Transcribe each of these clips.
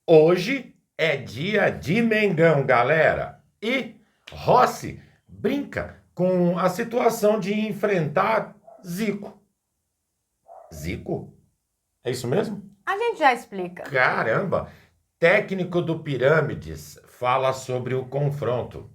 Hoje é dia de Mengão, galera. E Rossi brinca com a situação de enfrentar Zico. Zico? É isso mesmo? A gente já explica. Caramba! Técnico do Pirâmides fala sobre o confronto.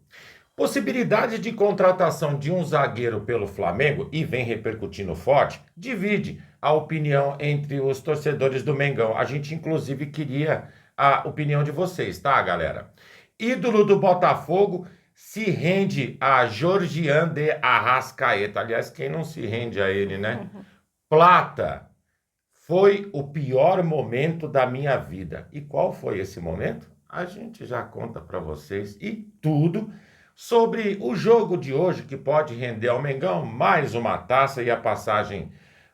Possibilidade de contratação de um zagueiro pelo Flamengo, e vem repercutindo forte, divide a opinião entre os torcedores do Mengão. A gente, inclusive, queria a opinião de vocês, tá, galera? Ídolo do Botafogo se rende a Georgian de Arrascaeta. Aliás, quem não se rende a ele, né? Plata, foi o pior momento da minha vida. E qual foi esse momento? A gente já conta para vocês e tudo sobre o jogo de hoje que pode render ao Mengão mais uma taça e a passagem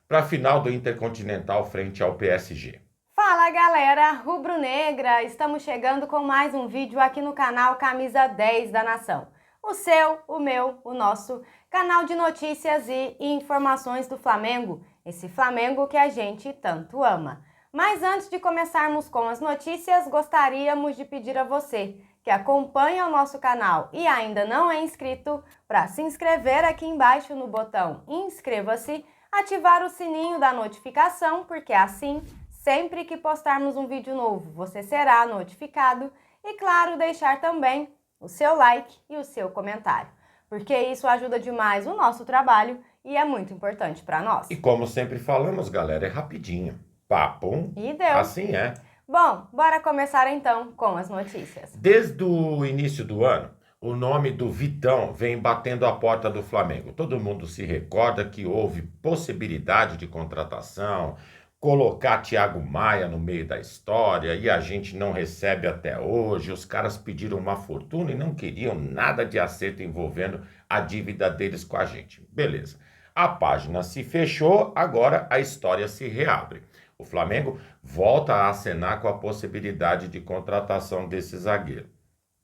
para a final do Intercontinental frente ao PSG. Fala galera, rubro-negra, estamos chegando com mais um vídeo aqui no canal Camisa 10 da Nação. O seu, o meu, o nosso canal de notícias e informações do Flamengo, esse Flamengo que a gente tanto ama. Mas antes de começarmos com as notícias, gostaríamos de pedir a você que acompanha o nosso canal e ainda não é inscrito, para se inscrever aqui embaixo no botão inscreva-se, ativar o sininho da notificação, porque assim, sempre que postarmos um vídeo novo, você será notificado e, claro, deixar também o seu like e o seu comentário, porque isso ajuda demais o nosso trabalho e é muito importante para nós. E como sempre falamos, galera, é rapidinho. Papo, E deu. assim é. Bom, bora começar então com as notícias. Desde o início do ano, o nome do Vitão vem batendo a porta do Flamengo. Todo mundo se recorda que houve possibilidade de contratação, colocar Thiago Maia no meio da história e a gente não recebe até hoje. Os caras pediram uma fortuna e não queriam nada de acerto envolvendo a dívida deles com a gente. Beleza. A página se fechou, agora a história se reabre. O Flamengo volta a acenar com a possibilidade de contratação desse zagueiro.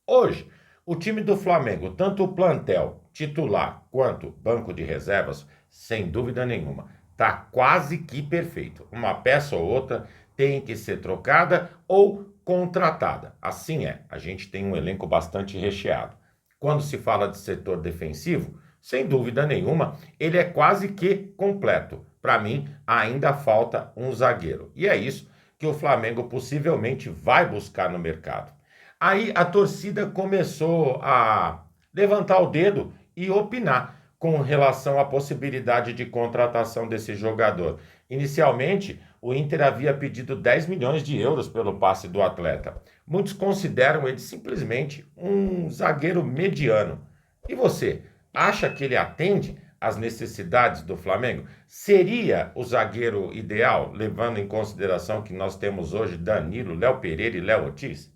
Hoje, o time do Flamengo, tanto o plantel titular quanto banco de reservas, sem dúvida nenhuma, está quase que perfeito. Uma peça ou outra tem que ser trocada ou contratada. Assim é, a gente tem um elenco bastante recheado. Quando se fala de setor defensivo, sem dúvida nenhuma, ele é quase que completo. Para mim, ainda falta um zagueiro. E é isso que o Flamengo possivelmente vai buscar no mercado. Aí a torcida começou a levantar o dedo e opinar com relação à possibilidade de contratação desse jogador. Inicialmente, o Inter havia pedido 10 milhões de euros pelo passe do atleta. Muitos consideram ele simplesmente um zagueiro mediano. E você, acha que ele atende às necessidades do Flamengo? Seria o zagueiro ideal, levando em consideração que nós temos hoje Danilo, Léo Pereira e Léo Ortiz?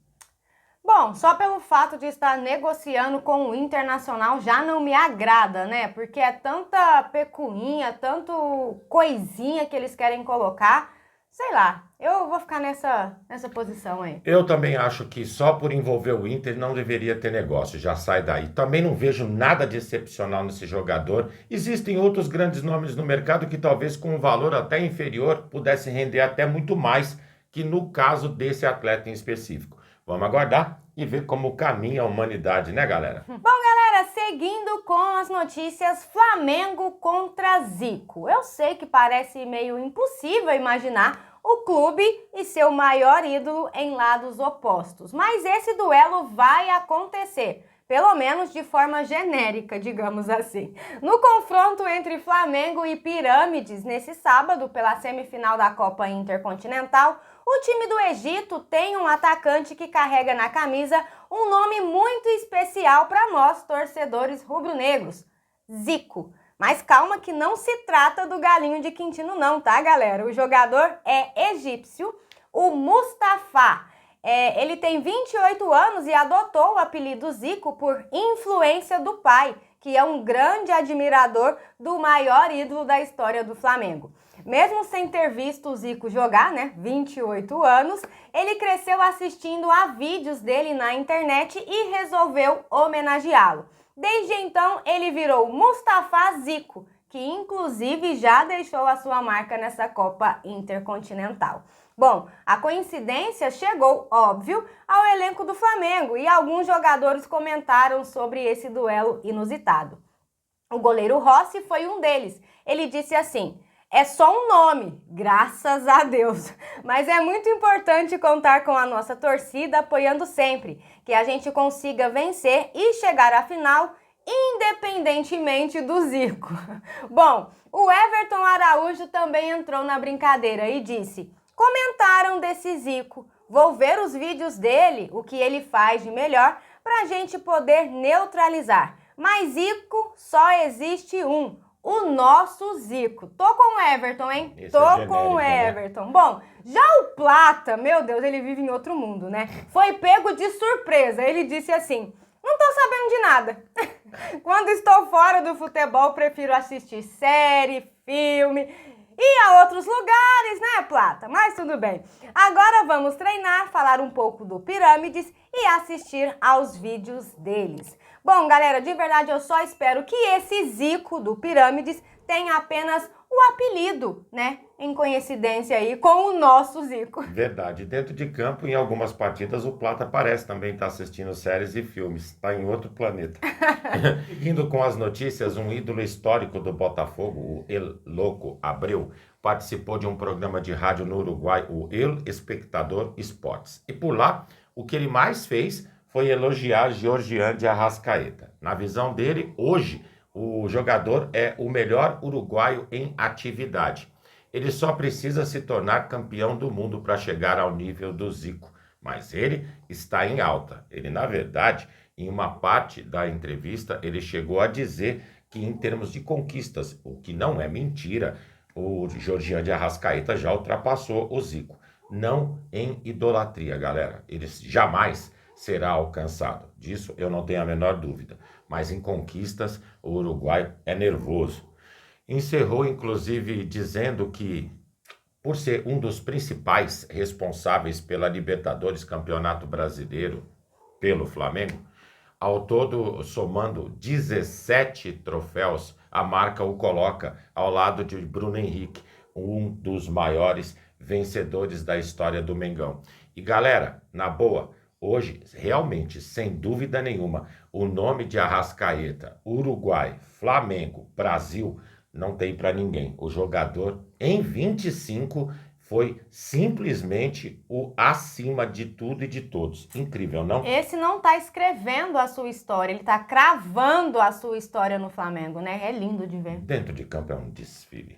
Bom, só pelo fato de estar negociando com o Internacional já não me agrada, né? Porque é tanta pecuinha, tanto coisinha que eles querem colocar. Sei lá, eu vou ficar nessa posição aí. Eu também acho que só por envolver o Inter não deveria ter negócio, já sai daí. Também não vejo nada de excepcional nesse jogador. Existem outros grandes nomes no mercado que talvez com um valor até inferior pudessem render até muito mais que no caso desse atleta em específico. Vamos aguardar e ver como caminha a humanidade, né, galera? Bom, galera, seguindo com as notícias, Flamengo contra Zico. Eu sei que parece meio impossível imaginar o clube e seu maior ídolo em lados opostos, mas esse duelo vai acontecer. Pelo menos de forma genérica, digamos assim. No confronto entre Flamengo e Pirâmides, nesse sábado, pela semifinal da Copa Intercontinental, o time do Egito tem um atacante que carrega na camisa um nome muito especial para nós, torcedores rubro-negros: Zico. Mas calma que não se trata do galinho de Quintino não, tá, galera? O jogador é egípcio, o Mustafa. Ele tem 28 anos e adotou o apelido Zico por influência do pai, que é um grande admirador do maior ídolo da história do Flamengo. Mesmo sem ter visto o Zico jogar, né, 28 anos, ele cresceu assistindo a vídeos dele na internet e resolveu homenageá-lo. Desde então, ele virou Mustafa Zico, que inclusive já deixou a sua marca nessa Copa Intercontinental. Bom, a coincidência chegou, óbvio, ao elenco do Flamengo e alguns jogadores comentaram sobre esse duelo inusitado. O goleiro Rossi foi um deles. Ele disse assim: é só um nome, graças a Deus. Mas é muito importante contar com a nossa torcida apoiando sempre, que a gente consiga vencer e chegar à final, independentemente do Zico. Bom, o Everton Araújo também entrou na brincadeira e disse: comentaram desse Zico, vou ver os vídeos dele, o que ele faz de melhor, pra gente poder neutralizar. Mas Zico só existe um. O nosso Zico. Tô com o Everton, hein? Esse Tô é genérico, com o né? Everton. Bom, já o Plata, meu Deus, ele vive em outro mundo, né? Foi pego de surpresa. Ele disse assim: não tô sabendo de nada. Quando estou fora do futebol, prefiro assistir série, filme e a outros lugares, né, Plata? Mas tudo bem. Agora vamos treinar, falar um pouco do Pirâmides e assistir aos vídeos deles. Bom, galera, de verdade eu só espero que esse Zico do Pirâmides tenha apenas o apelido, né, em coincidência aí com o nosso Zico. Verdade. Dentro de campo, em algumas partidas, o Plata parece também estar assistindo séries e filmes. Está em outro planeta. Seguindo com as notícias, um ídolo histórico do Botafogo, o El Loco Abreu, participou de um programa de rádio no Uruguai, o El Espectador Esportes. E por lá, o que ele mais fez foi elogiar Georgian de Arrascaeta. Na visão dele, hoje, o jogador é o melhor uruguaio em atividade. Ele só precisa se tornar campeão do mundo para chegar ao nível do Zico. Mas ele está em alta. Ele, na verdade, em uma parte da entrevista, ele chegou a dizer que em termos de conquistas, o que não é mentira, o Georgian de Arrascaeta já ultrapassou o Zico. Não em idolatria, galera. Ele jamais será alcançado. Disso eu não tenho a menor dúvida. Mas em conquistas, o Uruguai é nervoso. Encerrou, inclusive, dizendo que, por ser um dos principais responsáveis pela Libertadores Campeonato Brasileiro pelo Flamengo, ao todo somando 17 troféus, a marca o coloca ao lado de Bruno Henrique, um dos maiores vencedores da história do Mengão. E galera, na boa, hoje, realmente, sem dúvida nenhuma, o nome de Arrascaeta, Uruguai, Flamengo, Brasil, não tem para ninguém. O jogador, em 25, foi simplesmente o acima de tudo e de todos. Incrível, não? Esse não tá escrevendo a sua história, ele tá cravando a sua história no Flamengo, né? É lindo de ver. Dentro de campo é um desfile.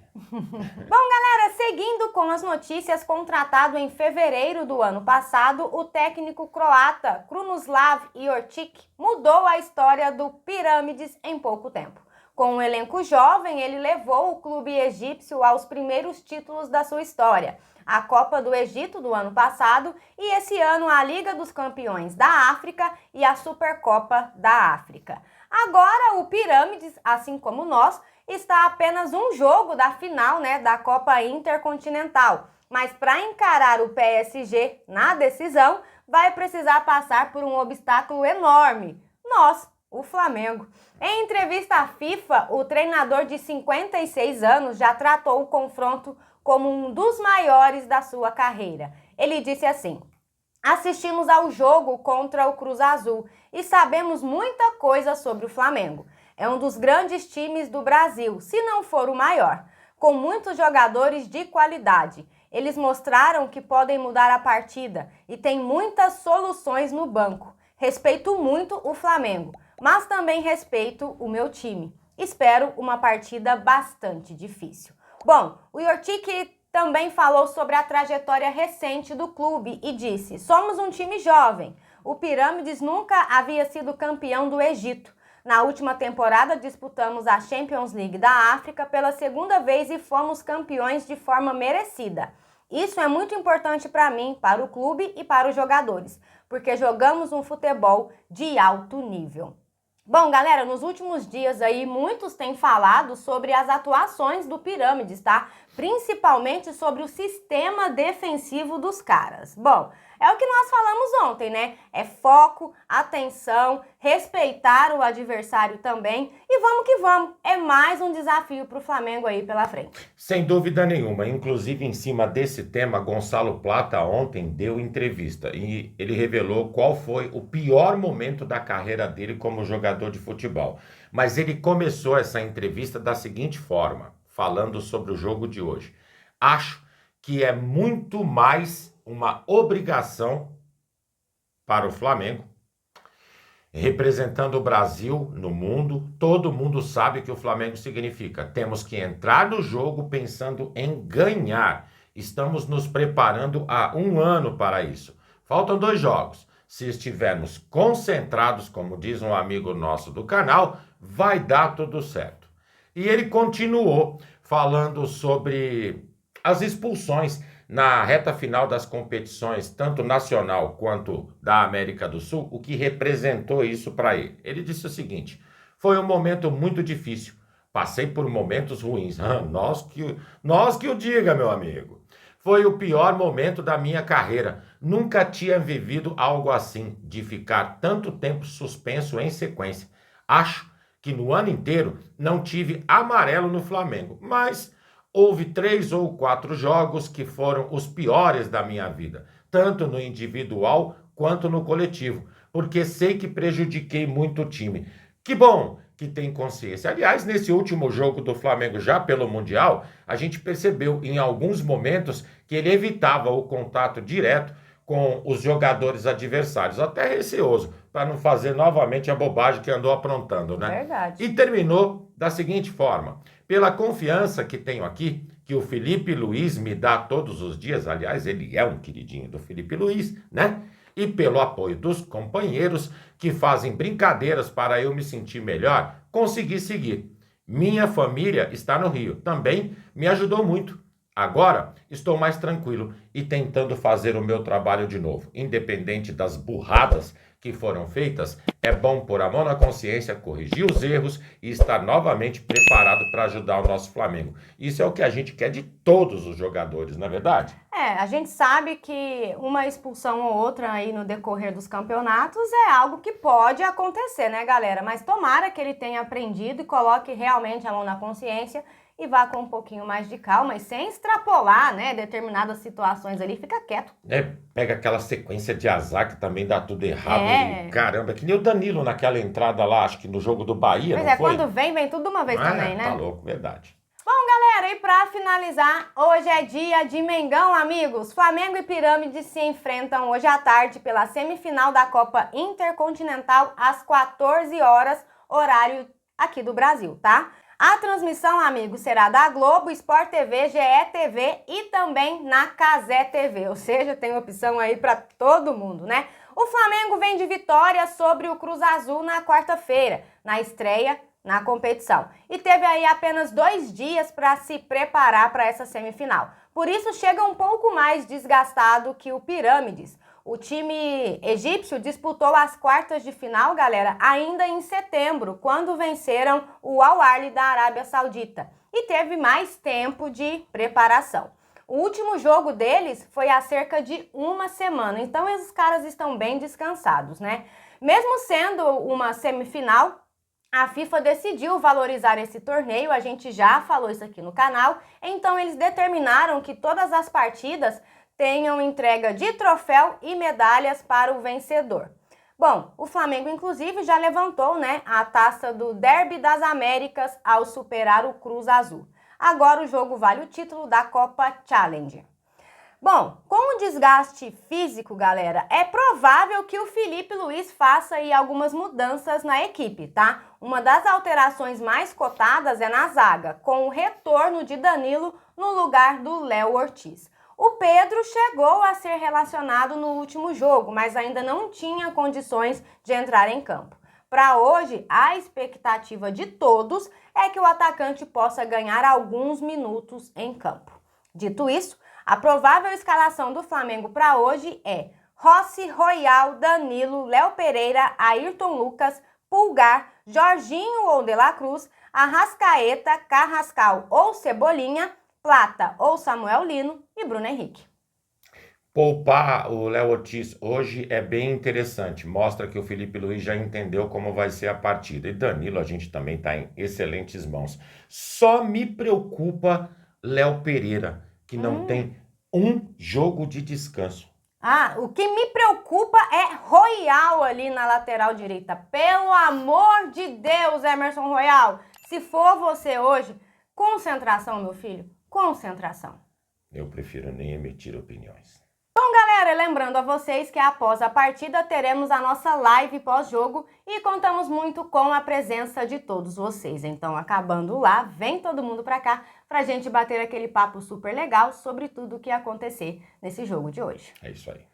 Seguindo com as notícias, contratado em fevereiro do ano passado, o técnico croata Krunoslav Jokic mudou a história do Pirâmides em pouco tempo. Com um elenco jovem, ele levou o clube egípcio aos primeiros títulos da sua história, a Copa do Egito do ano passado e esse ano a Liga dos Campeões da África e a Supercopa da África. Agora o Pirâmides, assim como nós, está a apenas um jogo da final, né, da Copa Intercontinental. Mas para encarar o PSG na decisão, vai precisar passar por um obstáculo enorme: nós, o Flamengo. Em entrevista à FIFA, o treinador de 56 anos já tratou o confronto como um dos maiores da sua carreira. Ele disse assim: assistimos ao jogo contra o Cruz Azul e sabemos muita coisa sobre o Flamengo. É um dos grandes times do Brasil, se não for o maior, com muitos jogadores de qualidade. Eles mostraram que podem mudar a partida e tem muitas soluções no banco. Respeito muito o Flamengo, mas também respeito o meu time. Espero uma partida bastante difícil. Bom, o Jokic também falou sobre a trajetória recente do clube e disse: somos um time jovem. O Pirâmides nunca havia sido campeão do Egito. Na última temporada disputamos a Champions League da África pela segunda vez e fomos campeões de forma merecida. Isso é muito importante para mim, para o clube e para os jogadores, porque jogamos um futebol de alto nível. Bom, galera, nos últimos dias aí, muitos têm falado sobre as atuações do Pirâmides, tá? Principalmente sobre o sistema defensivo dos caras. Bom, É o que nós falamos ontem, né? É foco, atenção, respeitar o adversário também e vamos que vamos. É mais um desafio para o Flamengo aí pela frente. Sem dúvida nenhuma. Inclusive, em cima desse tema, Gonçalo Plata ontem deu entrevista e ele revelou qual foi o pior momento da carreira dele como jogador de futebol. Mas ele começou essa entrevista da seguinte forma, falando sobre o jogo de hoje. Acho que é muito mais uma obrigação para o Flamengo, representando o Brasil no mundo. Todo mundo sabe o que o Flamengo significa. Temos que entrar no jogo pensando em ganhar. Estamos nos preparando há 1 ano para isso. Faltam 2 jogos. Se estivermos concentrados, como diz um amigo nosso do canal, vai dar tudo certo. E ele continuou falando sobre as expulsões na reta final das competições, tanto nacional quanto da América do Sul, o que representou isso para ele. Ele disse o seguinte: foi um momento muito difícil, passei por momentos ruins. Nós que o diga, meu amigo. Foi o pior momento da minha carreira. Nunca tinha vivido algo assim, de ficar tanto tempo suspenso em sequência. Acho que no ano inteiro não tive amarelo no Flamengo, mas houve 3 ou 4 jogos que foram os piores da minha vida, tanto no individual quanto no coletivo, porque sei que prejudiquei muito o time. Que bom que tem consciência. Aliás, nesse último jogo do Flamengo, já pelo Mundial, a gente percebeu em alguns momentos que ele evitava o contato direto com os jogadores adversários, até receoso, para não fazer novamente a bobagem que andou aprontando, né? Verdade. E terminou da seguinte forma: pela confiança que tenho aqui, que o Felipe Luiz me dá todos os dias, aliás, ele é um queridinho do Felipe Luiz, né? E pelo apoio dos companheiros que fazem brincadeiras para eu me sentir melhor, consegui seguir. Minha família está no Rio, também me ajudou muito. Agora estou mais tranquilo e tentando fazer o meu trabalho de novo. Independente das burradas que foram feitas, é bom pôr a mão na consciência, corrigir os erros e estar novamente preparado para ajudar o nosso Flamengo. Isso é o que a gente quer de todos os jogadores, não é verdade? A gente sabe que uma expulsão ou outra aí no decorrer dos campeonatos é algo que pode acontecer, né, galera? Mas tomara que ele tenha aprendido e coloque realmente a mão na consciência e vá com um pouquinho mais de calma e sem extrapolar, né, determinadas situações ali, fica quieto. Pega aquela sequência de azar que também dá tudo errado. E, caramba, que nem o Danilo naquela entrada lá, acho que no jogo do Bahia, Pois não foi? Quando vem tudo de uma vez também, né? Tá louco, verdade. Bom, galera, e pra finalizar, hoje é dia de Mengão, amigos. Flamengo e Pirâmide se enfrentam hoje à tarde pela semifinal da Copa Intercontinental às 14 horas, horário aqui do Brasil, tá? A transmissão, amigos, será da Globo, Sport TV, GE TV e também na Cazé TV, ou seja, tem opção aí para todo mundo, né? O Flamengo vem de vitória sobre o Cruz Azul na quarta-feira, na estreia na competição. E teve aí apenas 2 dias para se preparar para essa semifinal. Por isso chega um pouco mais desgastado que o Pirâmides. O time egípcio disputou as quartas de final, galera, ainda em setembro, quando venceram o Al Ahly da Arábia Saudita. E teve mais tempo de preparação. O último jogo deles foi há cerca de 1 semana, então esses caras estão bem descansados, né? Mesmo sendo uma semifinal, a FIFA decidiu valorizar esse torneio, a gente já falou isso aqui no canal, então eles determinaram que todas as partidas tenham entrega de troféu e medalhas para o vencedor. Bom, o Flamengo inclusive já levantou, né, a taça do Derby das Américas ao superar o Cruz Azul. Agora o jogo vale o título da Copa Challenger. Bom, com o desgaste físico, galera, é provável que o Felipe Luiz faça aí algumas mudanças na equipe, tá? Uma das alterações mais cotadas é na zaga, com o retorno de Danilo no lugar do Léo Ortiz. O Pedro chegou a ser relacionado no último jogo, mas ainda não tinha condições de entrar em campo. Para hoje, a expectativa de todos é que o atacante possa ganhar alguns minutos em campo. Dito isso, a provável escalação do Flamengo para hoje é Rossi, Royal, Danilo, Léo Pereira, Ayrton Lucas, Pulgar, Jorginho ou De La Cruz, Arrascaeta, Carrascal ou Cebolinha, Plata ou Samuel Lino e Bruno Henrique. Poupar o Léo Ortiz hoje é bem interessante. Mostra que o Felipe Luiz já entendeu como vai ser a partida. E Danilo, a gente também está em excelentes mãos. Só me preocupa Léo Pereira, que não tem um jogo de descanso. Ah, o que me preocupa é Royal ali na lateral direita. Pelo amor de Deus, Emerson Royal. Se for você hoje, concentração, meu filho, concentração. Eu prefiro nem emitir opiniões. Galera, lembrando a vocês que após a partida teremos a nossa live pós-jogo e contamos muito com a presença de todos vocês. Então, acabando lá, vem todo mundo pra cá pra gente bater aquele papo super legal sobre tudo o que ia acontecer nesse jogo de hoje. É isso aí.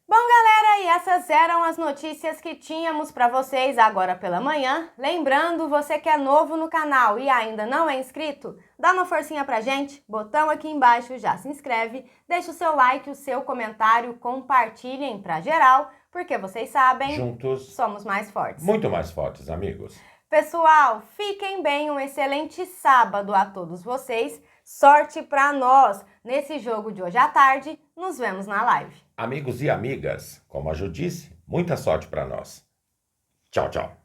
Bom, galera, e essas eram as notícias que tínhamos para vocês agora pela manhã. Lembrando, você que é novo no canal e ainda não é inscrito, dá uma forcinha pra gente, botão aqui embaixo, já se inscreve, deixa o seu like, o seu comentário, compartilhem pra geral, porque vocês sabem, Juntos, somos mais fortes. muito mais fortes, amigos. Pessoal, fiquem bem, um excelente sábado a todos vocês. Sorte pra nós nesse jogo de hoje à tarde. Nos vemos na live. Amigos e amigas, como a Ju disse, muita sorte para nós. Tchau, tchau.